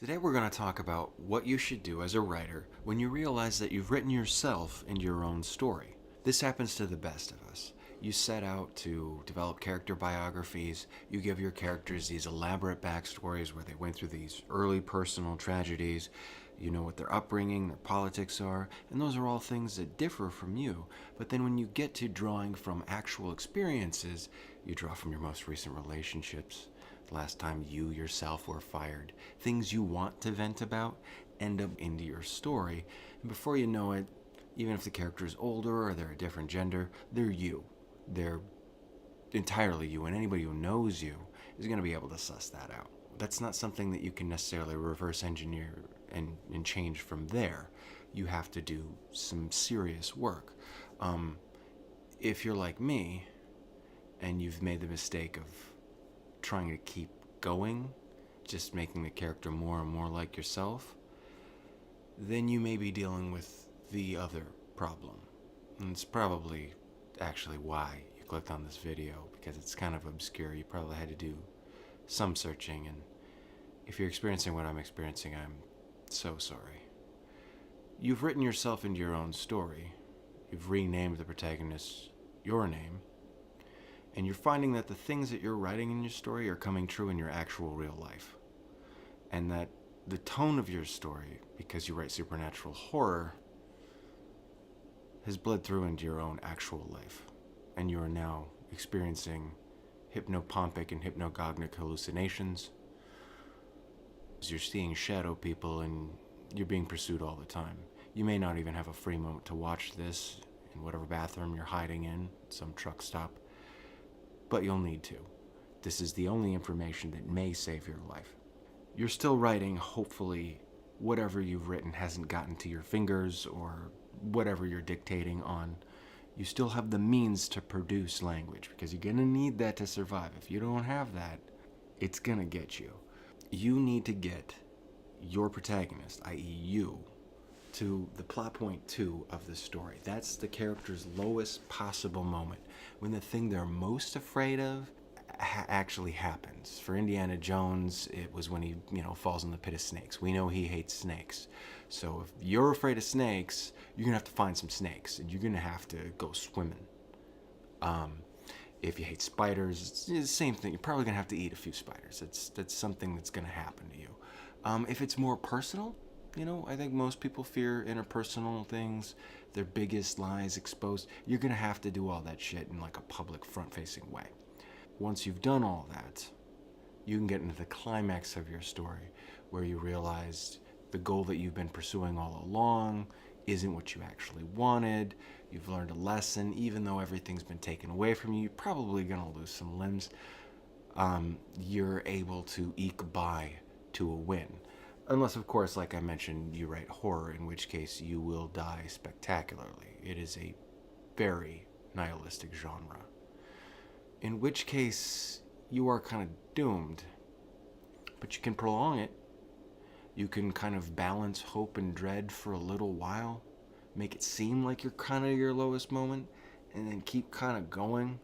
Today we're going to talk about what you should do as a writer when you realize that you've written yourself into your own story. This happens to the best of us. You set out to develop character biographies, you give your characters these elaborate backstories where they went through these early personal tragedies, you know what their upbringing, their politics are, and those are all things that differ from you. But then when you get to drawing from actual experiences, you draw from your most recent relationships, the last time you yourself were fired, things you want to vent about end up into your story, and before you know it, even if the character is older or they're a different gender, they're you. They're entirely you, and anybody who knows you is going to be able to suss that out. That's not something that you can necessarily reverse engineer and change from there. You have to do some serious work. If you're like me, and you've made the mistake of trying to keep going, just making the character more and more like yourself, then you may be dealing with the other problem. And it's probably actually why you clicked on this video, because it's kind of obscure. You probably had to do some searching, and if you're experiencing what I'm experiencing, I'm so sorry. You've written yourself into your own story. You've renamed the protagonist your name, and you're finding that the things that you're writing in your story are coming true in your actual real life. And that the tone of your story, because you write supernatural horror, has bled through into your own actual life. And you are now experiencing hypnopompic and hypnagogic hallucinations. You're seeing shadow people and you're being pursued all the time. You may not even have a free moment to watch this in whatever bathroom you're hiding in, some truck stop, but you'll need to. This is the only information that may save your life. You're still writing, hopefully whatever you've written hasn't gotten to your fingers or whatever you're dictating on. You still have the means to produce language, because you're going to need that to survive. If you don't have that, it's going to get you. You need to get your protagonist, i.e. you, to the plot point 2 of the story. That's the character's lowest possible moment, when the thing they're most afraid of actually happens. For Indiana Jones, it was when he, falls in the pit of snakes. We know he hates snakes. So if you're afraid of snakes, you're gonna have to find some snakes, and you're gonna have to go swimming. If you hate spiders, it's the same thing. You're probably gonna have to eat a few spiders. That's something that's gonna happen to you. If it's more personal, I think most people fear interpersonal things, their biggest lies exposed. You're gonna have to do all that shit in like a public front-facing way. Once you've done all that, you can get into the climax of your story, where you realize the goal that you've been pursuing all along isn't what you actually wanted. You've learned a lesson. Even though everything's been taken away from you, you're probably gonna lose some limbs. You're able to eke by to a win. Unless, of course, like I mentioned, you write horror, in which case you will die spectacularly. It is a very nihilistic genre. In which case, you are kind of doomed. But you can prolong it. You can kind of balance hope and dread for a little while. Make it seem like you're kind of your lowest moment, and then keep kind of going.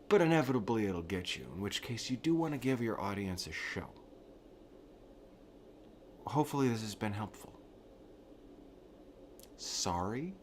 But inevitably it'll get you, in which case you do want to give your audience a show. Hopefully this has been helpful. Sorry